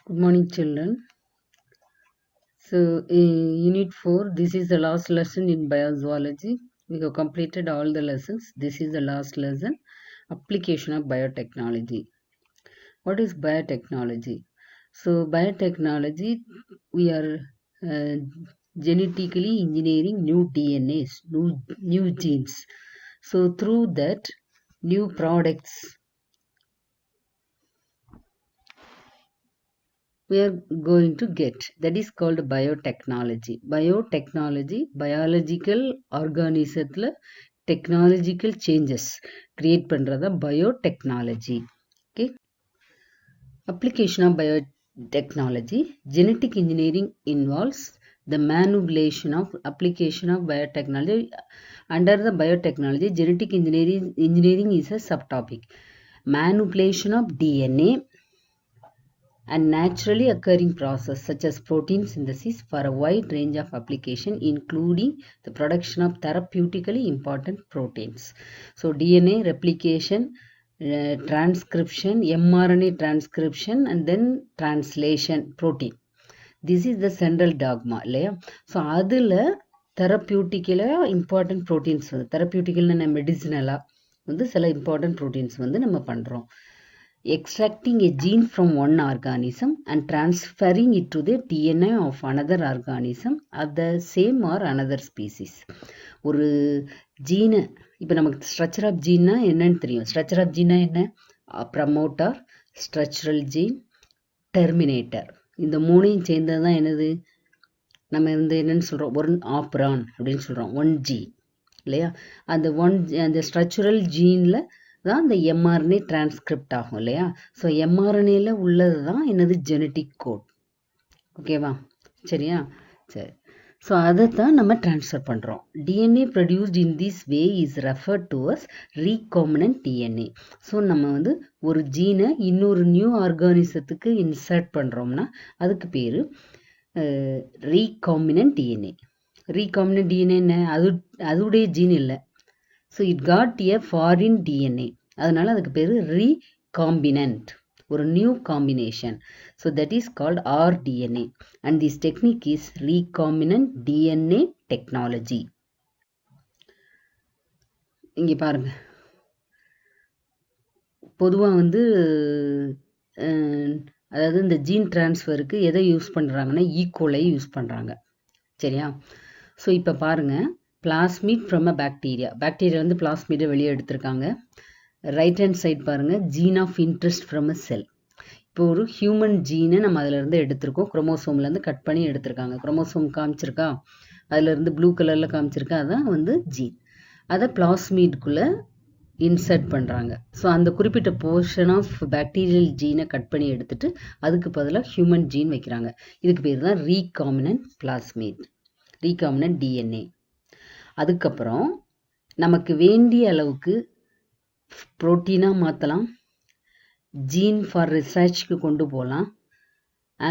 Good morning, children. So, in Unit 4, this is the last lesson in biozoology. We have completed all the lessons. This is the last lesson, application of biotechnology. What is biotechnology? So, biotechnology, we are uh, genetically engineering new DNAs, new genes. So, through that, new products we are going to get, that is called biotechnology. Biological organismத்துல technological changes create பண்றத biotechnology. Okay, application of biotechnology. Genetic engineering involves the manipulation of application of biotechnology. Under the biotechnology, genetic engineering is a subtopic. Manipulation of DNA and naturally occurring process such as protein synthesis for a wide range of application, including the production of therapeutically important proteins. So DNA replication, transcription, mRNA transcription, and then translation protein. This is the central dogma. So அதில் therapeutically important proteins, therapeutically medicinal வந்து சில important proteins வந்து நம்ம பண்றோம். Extracting a gene from one organism and transferring it to the DNA of another organism of the same or another species. ஒரு ஜீனை இப்போ நமக்கு structure of ஜீன்னா என்னன்னு தெரியும். ஸ்ட்ரக்சர் ஆஃப் ஜீன்னா என்ன? Promoter, structural gene, terminator. இந்த மூணையும் சேர்ந்தது தான் என்னது? நம்ம வந்து என்னன்னு சொல்கிறோம்? ஒன் ஆப்ரான் அப்படின்னு சொல்கிறோம். ஒன் ஜி இல்லையா? அந்த ஸ்ட்ரக்சரல் ஜீனில் தான் இந்த mRNA டிரான்ஸ்கிரிப்ட் ஆகும் இல்லையா? ஸோ mRNAல உள்ளது தான் என்னது? Genetic code. ஓகேவா? சரியா? சரி. ஸோ அதை தான் நம்ம ட்ரான்ஸ்ஃபர் பண்ணுறோம். DNA produced in this way is referred to as recombinant DNA. So நம்ம வந்து ஒரு ஜீனை இன்னொரு நியூ ஆர்கானிசத்துக்கு இன்சர்ட் பண்ணுறோம்னா அதுக்கு பேர் ரீகாம்பினன்ட் டிஎன்ஏ. ரீகாம்பினன்ட் டிஎன்ஏ என்ன? அதுடைய ஜீன் இல்லை. So it got a foreign DNA, அதனால அதுக்கு பேர் ரீகாம்பினன்ட், ஒரு new combination. So that is called rDNA and this technique is recombinant DNA technology. இங்கே பாருங்க, பொதுவாக வந்து அதாவது இந்த ஜீன் டிரான்ஸ்ஃபருக்கு எதை யூஸ் பண்ணுறாங்கன்னா ஈகோலை யூஸ் பண்ணுறாங்க. சரியா? ஸோ இப்போ பாருங்கள், பிளாஸ்மிட் ஃப்ரம் அ பாக்டீரியா வந்து பிளாஸ்மிடை வெளியே எடுத்திருக்காங்க. ரைட் ஹேண்ட் சைட் பாருங்கள், gene of interest from a cell. இப்போ ஒரு ஹியூமன் ஜீனை நம்ம அதிலேருந்து எடுத்திருக்கோம், குரோமோசோம்லேருந்து கட் பண்ணி எடுத்திருக்காங்க. குரோமோசோம் காமிச்சிருக்கா, அதிலேருந்து ப்ளூ கலரில் காமிச்சிருக்கா, அதான் வந்து ஜீன். அதை பிளாஸ்மிட்குள்ளே இன்சர்ட் பண்ணுறாங்க. ஸோ அந்த குறிப்பிட்ட போர்ஷன் ஆஃப் பாக்டீரியல் ஜீனை கட் பண்ணி எடுத்துட்டு அதுக்கு பதிலாக ஹியூமன் ஜீன் வைக்கிறாங்க. இதுக்கு பேர் தான் ரீகாம்பினன்ட் பிளாஸ்மிட், ரீகாம்பினன்ட் டிஎன்ஏ. அதுக்கப்புறம் நமக்கு வேண்டிய அளவுக்கு புரோட்டீனாக மாற்றலாம், ஜீன் ஃபார் ரிசர்ச்க்கு கொண்டு போகலாம்,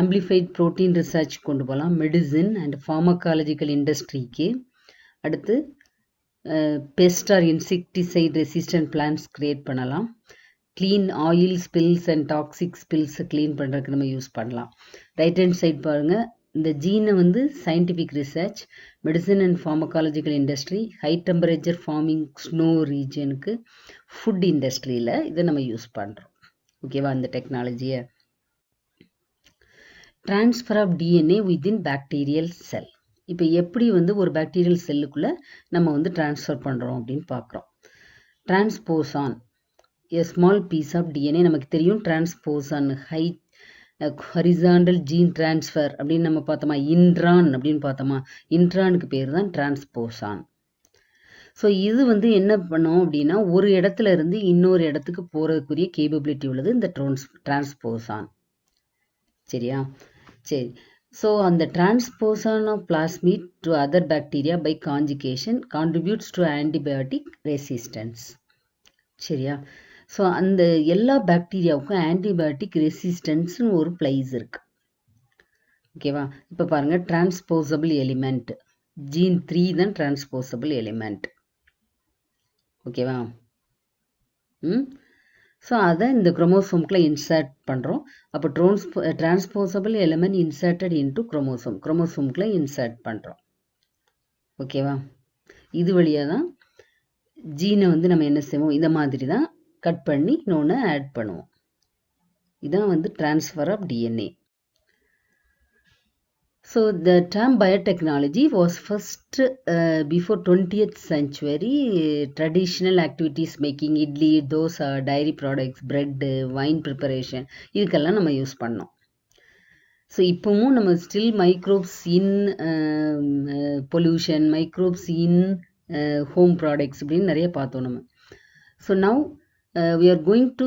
ஆம்பிளிஃபைட் ப்ரோட்டீன் ரிசர்ச் கொண்டு போகலாம், மெடிசின் அண்ட் ஃபார்மகாலஜிக்கல் இண்டஸ்ட்ரிக்கு. அடுத்து pest or insecticide resistant plants create பண்ணலாம். Clean oil spills and toxic ஸ்பில்ஸை க்ளீன் பண்ணுறதுக்கு நம்ம யூஸ் பண்ணலாம். ரைட் ஹேண்ட் சைட் பாருங்கள், இந்த ஜீனை வந்து scientific research, medicine and pharmacological industry, high temperature farming snow ரீஜனுக்கு, ஃபுட் இண்டஸ்ட்ரியில் இதை நம்ம யூஸ் பண்ணுறோம். ஓகேவா? இந்த டெக்னாலஜியை. Transfer of DNA within bacterial cell. இப்போ எப்படி வந்து ஒரு பாக்டீரியல் செல்லுக்குள்ளே நம்ம வந்து ட்ரான்ஸ்ஃபர் பண்ணுறோம் அப்படின்னு பார்க்குறோம். Transposon, a small piece of DNA. நமக்கு தெரியும் டிரான்ஸ்போசான் ஹரிசாண்டல் ஜீன் டிரான்ஸ்ஃபர் அப்படின்னு நம்ம பார்த்தோமா, இன்ட்ரான் அப்படின்னு பார்த்தோமா, இன்ட்ரானுக்கு பேர் தான் டிரான்ஸ்போசான். ஸோ இது வந்து என்ன பண்ணோம் அப்படின்னா ஒரு இடத்துல இருந்து இன்னொரு இடத்துக்கு போகிறதுக்குரிய கேப்பபிலிட்டி உள்ளது இந்த டிரான்ஸ்போசான். சரியா? சரி. ஸோ அந்த transposon of plasmid to other bacteria by conjugation contributes to antibiotic resistance. சரியா? ஸோ அந்த எல்லா பாக்டீரியாவுக்கும் ஆன்டிபயோட்டிக் ரெசிஸ்டன்ஸ்னு ஒரு பிளேஸ் இருக்கு. ஓகேவா? இப்போ பாருங்கள், டிரான்ஸ்போசபிள் எலிமெண்ட் ஜீன் 3 தான் டிரான்ஸ்போசபிள் எலிமெண்ட். ஓகேவா? ஸோ அதை இந்த குரோமோசோம்குள்ள இன்சர்ட் பண்ணுறோம். அப்போ transposable element inserted into குரோமோசோம்குள்ள insert பண்ணுறோம். ஓகேவா? இது வழியாக தான் ஜீனை வந்து நம்ம என்ன செய்வோம், இந்த மாதிரி தான் கட் பண்ணி இன்னொன்று ஆட் பண்ணுவோம். இதான் வந்து transfer of DNA. So the term biotechnology was first before 20th century. Traditional activities making idli, dosa, dairy products, bread, wine preparation இதுக்கெல்லாம் நம்ம யூஸ் பண்ணோம். ஸோ இப்போவும் நம்ம still microbes in pollution, microbes in home products அப்படின்னு நிறைய பார்த்தோம் நம்ம. So now we are going to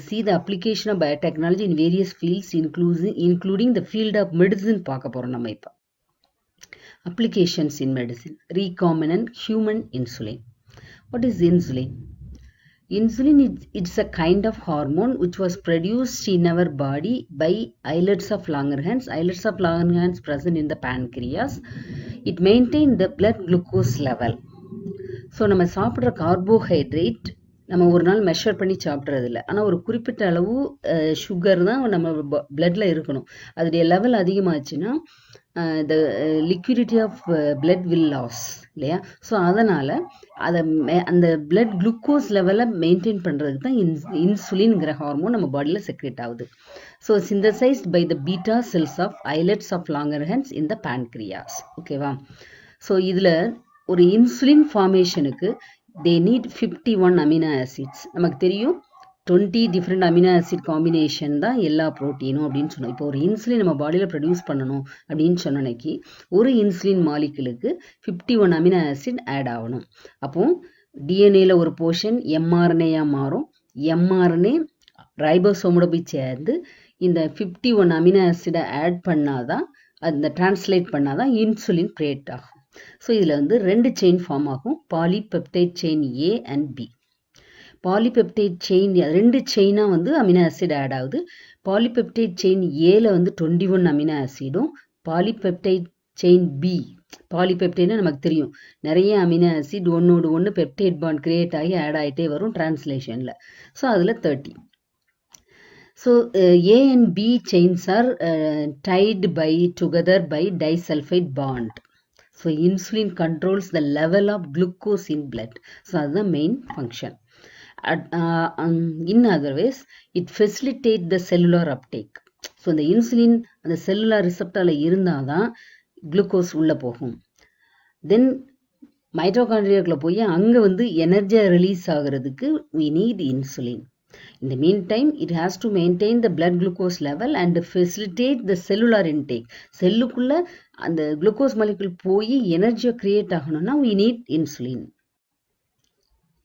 see the application of biotechnology in various fields including the field of medicine. பார்க்க போறோம் நம்ம இப்போ. Applications in medicine. Recombinant human insulin. What is insulin? Insulin it's a kind of hormone which was produced in our body by islets of Langerhans. Islets of Langerhans present in the pancreas. It maintains the blood glucose level. So நம்ம சாப்பிட்ற carbohydrate நம்ம ஒரு நாள் measure பண்ணி சாப்பிட்றது இல்லை. ஆனால் ஒரு குறிப்பிட்ட அளவு சுகர் தான் நம்ம பிளட்ல இருக்கணும். அதோடைய லெவல் அதிகமாச்சுன்னா the liquidity of blood will loss இல்லையா? ஸோ அதனால் அதை அந்த பிளட் குளுக்கோஸ் லெவலை மெயின்டைன் பண்ணுறதுக்கு தான் இன்சுலின்ங்கிற ஹார்மோன் நம்ம பாடியில் செக்ரேட் ஆகுது. So synthesized by the beta cells of islets of Langerhans in the pancreas. ஓகேவா? ஸோ இதில் ஒரு இன்சுலின் ஃபார்மேஷனுக்கு they need 51 amino acids. நமக்கு தெரியும் 20 different amino acid combination தான் எல்லா ப்ரோட்டீனும் அப்படின்னு சொன்னோம். இப்போ ஒரு இன்சுலின் நம்ம பாடியில் ப்ரொடியூஸ் பண்ணணும் அப்படின்னு சொன்னனைக்கு ஒரு இன்சுலின் மாலிகுலுக்கு 51 அமினோ ஆசிட் ஆட் ஆகணும். அப்போ டிஎன்ஏல ஒரு போர்ஷன் எம்ஆர்என்ஏயாக மாறும். எம்ஆர்என்ஏ ரைபோசோமோட போய் சேர்ந்து இந்த 51 அமினோ ஆசிடை ஆட் பண்ணாதான், அந்த டிரான்ஸ்லேட் பண்ணாதான் இன்சுலின் கிரியேட் ஆகும். ஸோ இதில் வந்து 2 செயின் ஃபார்ம் ஆகும். Polypeptide chain A and B. Polypeptide chain 2 செயினாக வந்து அமினோ ஆசிட் ஆட் ஆகுது. பாலிபெப்டைட் செயின் ஏல வந்து 21 அமினோ ஆசிடும், பாலிபெப்டைட் செயின் பி, பாலிபெப்டைட்னா நமக்கு தெரியும் நிறைய அமினோ ஆசிட் ஒன்னோடு ஒன்று பெப்டைட் பாண்ட் கிரியேட் ஆகி ஆட் ஆகிட்டே வரும் டிரான்ஸ்லேஷனில். ஸோ அதில் 30. So A and B chains are tied together by disulfide bond. So insulin controls the level of glucose in blood. So that's the main function. In other ways, it facilitates the cellular uptake. So the insulin the cellular receptor இருந்தாதான் glucose உள்ள போகும். Then mitochondria போய் அங்க வந்து energy release ஆகிறதுக்கு we need insulin. In the meantime, it has to maintain the blood glucose level and facilitate the cellular intake. செல்லுக்குள்ள அந்த glucose molecule போய் எனர்ஜியை கிரியேட் ஆகணும்னா we need insulin.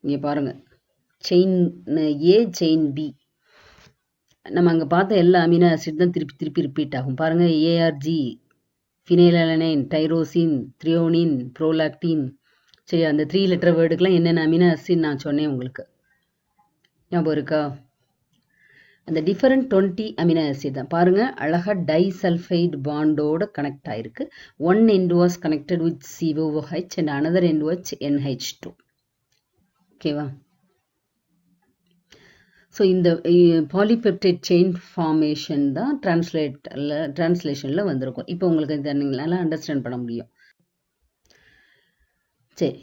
இங்கே பாருங்க, செயின் ஏ செயின் பி நம்ம அங்கே பார்த்த எல்லா அமினோ ஆசிட் தான் திருப்பி ரிப்பீட் ஆகும். பாருங்க, ARG, phenylalanine, tyrosine, threonine, prolactin. சரி, அந்த 3 லெட்டர் வேர்டுக்கெலாம் என்னென்ன அமினோ ஆசிட் நான் சொன்னேன் உங்களுக்கு ஞாபகம் இருக்கா? அந்த டிஃபரெண்ட் 20 அமினோ ஆசிட் தான். பாருங்க, அழகா டைசல்ஃபைட் பாண்டோட கனெக்ட் ஆயிருக்கு. One end was connected with COOH and another end was NH2. ஓகேவா? ஸோ இந்த பாலிபெப்டைட் செயின் ஃபார்மேஷன் தான் டிரான்ஸ்லேஷனில் வந்திருக்கும். இப்போ உங்களுக்கு இதை நீங்களால அண்டர்ஸ்டாண்ட் பண்ண முடியும். சரி,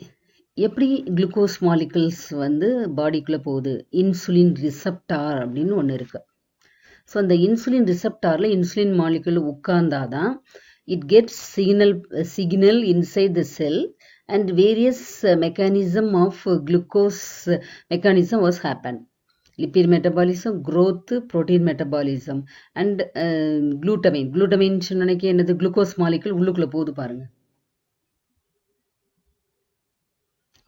எப்படி குளுக்கோஸ் மாலிகுல்ஸ் வந்து பாடிக்குள்ளே போகுது? இன்சுலின் ரிசப்டார் அப்படின்னு ஒன்று இருக்குது. ஸோ அந்த இன்சுலின் ரிசப்டாரில் இன்சுலின் மாலிகுல் உட்கார்ந்தாதான் it gets signal inside the cell and various mechanism of glucose mechanism was happened. Lipid metabolism, growth, protein metabolism and glutamine சொன்னனைக்கு என்னது? குளுக்கோஸ் மாலிகுல் உள்ளுக்குள்ளே போகுது பாருங்க.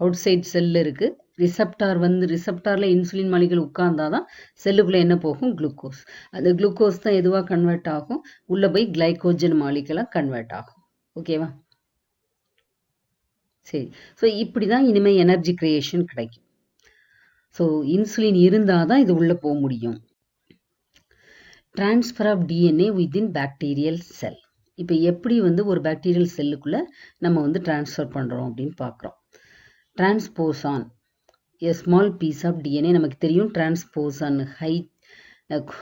அவுட் சைட் செல் இருக்கு. ரிசப்டார்ல இன்சுலின் மாலிகுல் உட்கார்ந்தாதான் செல்லுக்குள்ள என்ன போகும்? குளுக்கோஸ். அந்த குளுக்கோஸ் தான் எதுவாக கன்வெர்ட் ஆகும்? உள்ள போய் கிளைகோஜன் மாலிகுலா கன்வெர்ட் ஆகும். ஓகேவா? சரி, ஸோ இப்படிதான் இனிமே எனர்ஜி கிரியேஷன் கிடைக்கும். ஸோ இன்சுலின் இருந்தாதான் இது உள்ள போக முடியும். Transfer of DNA within bacterial cell. இப்போ எப்படி வந்து ஒரு பாக்டீரியல் செல்லுக்குள்ள நம்ம வந்து டிரான்ஸ்ஃபர் பண்றோம் அப்படின்னு பார்க்குறோம். Transposon a small piece of DNA. நமக்கு தெரியும் டிரான்ஸ்போசான்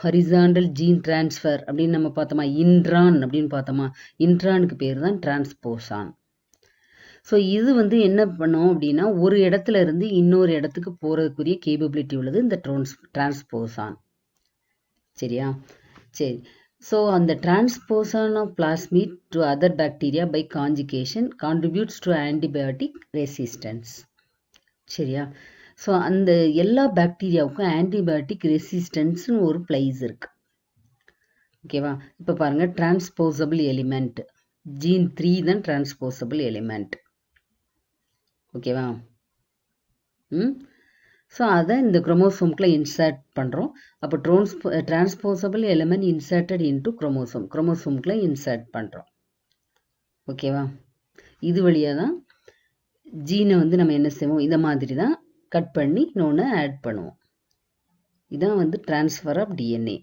ஹரிசாண்டல் ஜீன் டிரான்ஸ்ஃபர் அப்படின்னு நம்ம பார்த்தோமா, இன்ட்ரான் அப்படின்னு பார்த்தோமா, இன்ட்ரானுக்கு பேர் தான் டிரான்ஸ்போசான். ஸோ இது வந்து என்ன பண்ணோம் அப்படின்னா ஒரு இடத்துல இருந்து இன்னொரு இடத்துக்கு போகிறதுக்குரிய கேப்பபிலிட்டி உள்ளது இந்த டிரான்ஸ்போசான். சரியா? சரி. ஸோ அந்த transposon of plasmid to other bacteria by conjugation contributes to antibiotic resistance. சரியா? ஸோ அந்த எல்லா பாக்டீரியாவுக்கும் ஆன்டிபயோட்டிக் ரெசிஸ்டன்ஸ்னு ஒரு பிளேஸ் இருக்கு. ஓகேவா? இப்போ பாருங்க, டிரான்ஸ்போசபிள் எலிமெண்ட் ஜீன் 3 தான் டிரான்ஸ்போசபிள் எலிமெண்ட். ஓகேவா? ஸோ அதை இந்த குரோமோசோம்குள்ள இன்சர்ட் பண்ணுறோம். அப்போ transposable element inserted into குரோமோசோம்குள்ள insert பண்ணுறோம். ஓகேவா? இது வழியாக தான் ஜீனை வந்து நம்ம என்ன செய்வோம், இதை மாதிரி தான் கட் பண்ணி இன்னொன்று ஆட் பண்ணுவோம். இதான் வந்து டிரான்ஸ்ஃபர் ஆஃப் டிஎன்ஏ.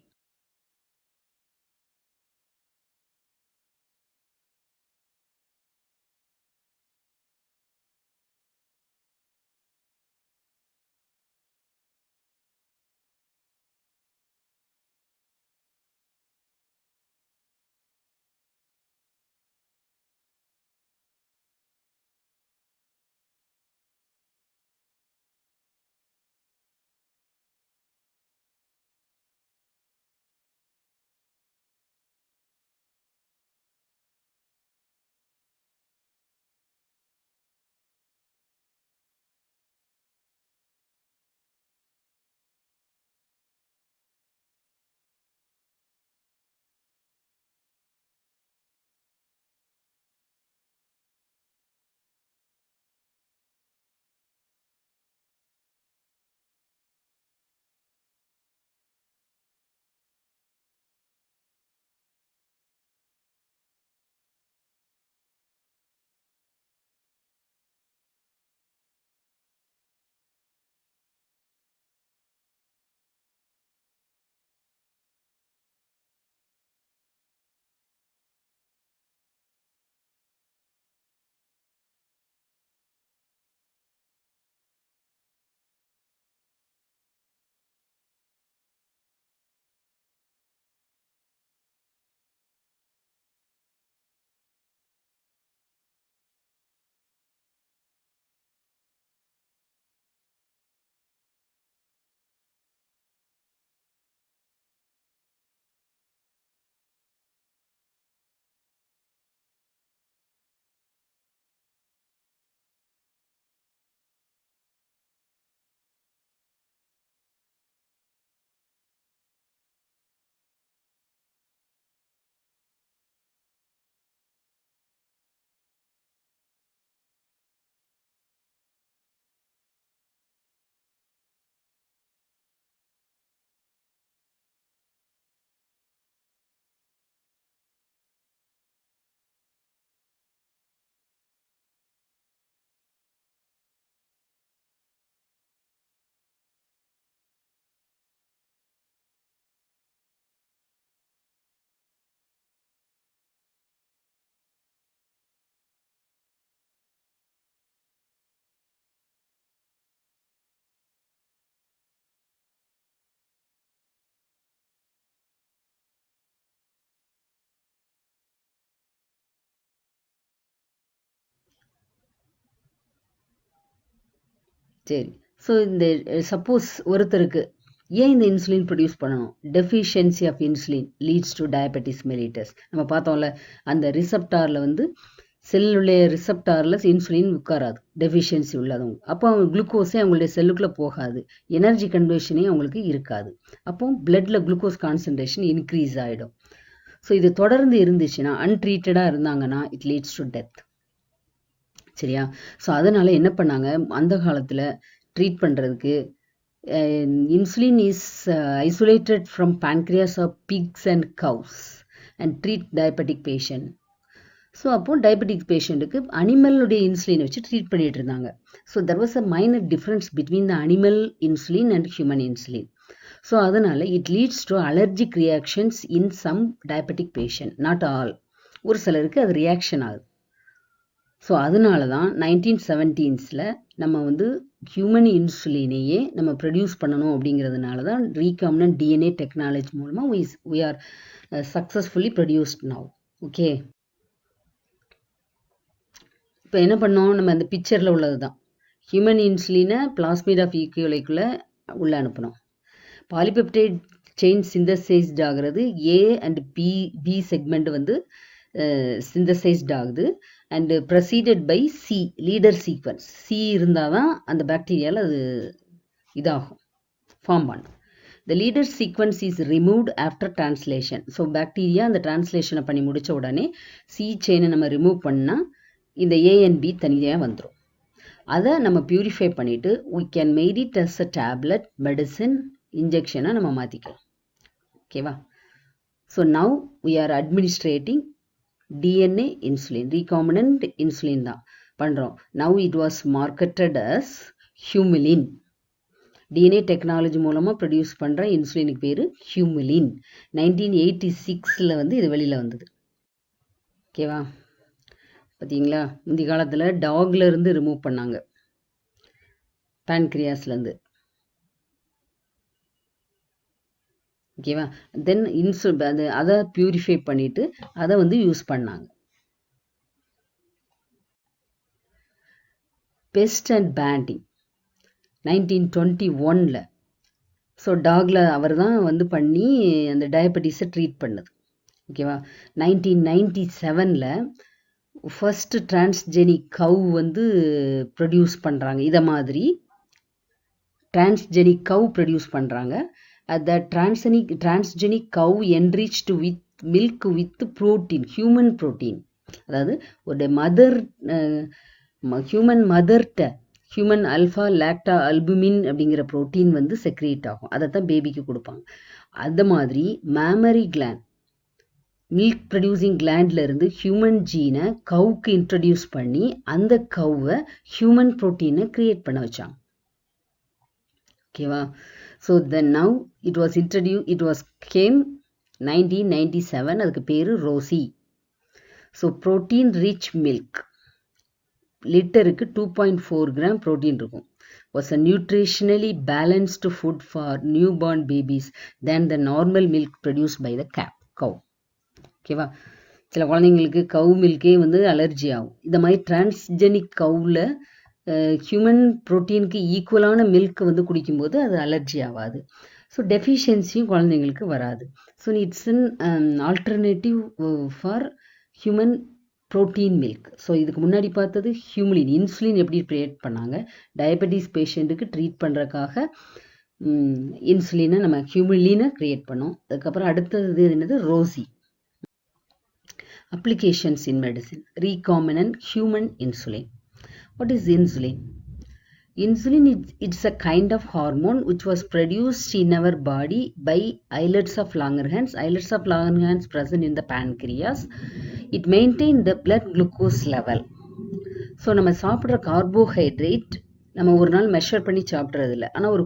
சரி. ஸோ இந்த சப்போஸ் ஒருத்தருக்கு ஏன் இந்த இன்சுலின் ப்ரொடியூஸ் பண்ணணும், deficiency of insulin leads to diabetes mellitus. நம்ம பார்த்தோம்ல, அந்த ரிசப்டாரில் வந்து செல்லுடைய ரிசப்டாரில் இன்சுலின் உட்காராது, டெஃபிஷியன்சி உள்ளதவங்க. அப்போ அவங்க குளுக்கோஸே அவங்களுடைய செல்லுக்குள்ளே போகாது, எனர்ஜி கன்வர்ஷனே அவங்களுக்கு இருக்காது. அப்போ பிளட்டில் குளுக்கோஸ் கான்சன்ட்ரேஷன் இன்க்ரீஸ் ஆகிடும். ஸோ இது தொடர்ந்து இருந்துச்சுன்னா, அன்ட்ரீட்டடாக இருந்தாங்கன்னா, இட் லீட்ஸ் டு டெத். சரியா? ஸோ அதனால என்ன பண்ணாங்க, அந்த காலத்தில் ட்ரீட் பண்ணுறதுக்கு insulin is isolated from pancreas of pigs and cows and treat diabetic patient. So அப்போ டயபெட்டிக் பேஷண்ட்டுக்கு அனிமலுடைய இன்சுலினை வச்சு ட்ரீட் பண்ணிட்டு இருந்தாங்க. So there was a minor difference between the animal insulin and human insulin. So அதனால it leads to allergic reactions in some diabetic patient, not all. ஒரு சிலருக்கு அது ரியாக்ஷன் ஆகுது. ஸோ அதனால தான் 1970s நம்ம வந்து ஹியூமன் இன்சுலினையே நம்ம ப்ரொடியூஸ் பண்ணணும் அப்படிங்கிறதுனால தான் ரீகாம்பினன்ட் டிஎன்ஏ டெக்னாலஜி மூலமாக we are successfully produced now. Okay, இப்போ என்ன பண்ணோம், நம்ம அந்த பிக்சரில் உள்ளது தான் ஹியூமன் இன்சுலினை பிளாஸ்மிட் ஆஃப் ஈக்குவலைக்குள்ளே உள்ளே அனுப்பணும். பாலிபெப்டைட் செயின் சிந்தசைஸ்ட் ஆகிறது ஏ அண்ட் பி செக்மெண்ட் வந்து சிந்தசைஸ்ட் ஆகுது and processed by C leader sequence. C இருந்தால் தான் அந்த பாக்டீரியாவில் அது இதாகும், ஃபார்ம் பண்ணும். The leader sequence is removed after translation. So bacteria அந்த டிரான்ஸ்லேஷனை பண்ணி முடித்த உடனே சி செயினை நம்ம ரிமூவ் பண்ணால் இந்த ஏஎன்பி தனியாக வந்துடும். அதை நம்ம பியூரிஃபை பண்ணிவிட்டு we can made it as a tablet, medicine, இன்ஜெக்ஷனாக நம்ம மாற்றிக்கலாம். ஓகேவா? So now we are administrating DNA insulin, recombinant insulin தான் பண்ணுறோம். Now it was marketed as Humulin. DNA technology மூலமாக ப்ரொடியூஸ் பண்ணுற இன்சுலினுக்கு பேர் ஹியூமிலின். 1986 வந்து இது வெளியில் வந்தது. ஓகேவா? பார்த்தீங்களா, முந்தி காலத்தில் டாக்ல இருந்து ரிமூவ் பண்ணாங்க, பேன்க்ரியாஸ்லேருந்து. ஓகேவா? தென் அதை பியூரிஃபை பண்ணிட்டு அதை வந்து யூஸ் பண்ணாங்க. Best and banding 1921. ஸோ டாக்ல அவர் தான் வந்து பண்ணி அந்த டயபெட்டிஸை ட்ரீட் பண்ணது. ஓகேவா? 1997 ஃபர்ஸ்ட் டிரான்ஸ்ஜெனிக் கவ் வந்து ப்ரொடியூஸ் பண்ணுறாங்க. இதை மாதிரி டிரான்ஸ்ஜெனிக் கவ் ப்ரொடியூஸ் பண்ணுறாங்க. The transgenic cow enriched with milk with protein, human protein. அதாவது ஒரு ஹியூமன் மதர்கிட்ட ஹியூமன் அல்ஃபா லாக்டா அல்புமின் அப்படிங்கிற ப்ரோட்டீன் வந்து செக்ரேட் ஆகும். அதை தான் பேபிக்கு கொடுப்பாங்க. அது மாதிரி மேமரி கிளாண்ட், மில்க் ப்ரொடியூசிங் கிளாண்ட்ல இருந்து ஹியூமன் ஜீனை கவுக்கு இன்ட்ரடியூஸ் பண்ணி அந்த கவ்வை ஹியூமன் ப்ரோட்டீனை கிரியேட் பண்ண வச்சாங்க. ஓகேவா? So then now it was came 1997. அதுக்கு பேரு Rosie. So protein rich milk லிட்டருக்கு 2.4 கிராம் ப்ரோட்டீன் இருக்கும். was a nutritionally balanced food for newborn babies than the normal milk produced by the cow. ஓகேவா? சில குழந்தைங்களுக்கு கவு மில்கே வந்து அலர்ஜி ஆகும். இந்த மாதிரி டிரான்ஸ்ஜெனிக் கவுவில் ஹியூமன் ப்ரோட்டீனுக்கு ஈக்குவலான மில்க் வந்து குடிக்கும்போது அது அலர்ஜி ஆகாது. ஸோ டெஃபிஷியன்சியும் குழந்தைங்களுக்கு வராது. So it's an alternative for human protein milk. So இதுக்கு முன்னாடி பார்த்தது ஹியூமிலின், இன்சுலின் எப்படி க்ரியேட் பண்ணாங்க, டயபெட்டிஸ் பேஷண்ட்டுக்கு ட்ரீட் பண்ணுறதுக்காக இன்சுலினை நம்ம ஹியூமிலினை க்ரியேட் பண்ணோம். அதுக்கப்புறம் அடுத்தது என்னது, Rousey. Applications in medicine. Recombinant human insulin. What is insulin? Insulin it's a kind of hormone which was produced in our body by islets of Langerhans. Islets of Langerhans present in the pancreas. It maintains the blood glucose level. So நம்ம சாப்பிட்ற carbohydrate நம்ம ஒரு நாள் measure பண்ணி சாப்பிட்றது இல்லை, ஆனால் ஒரு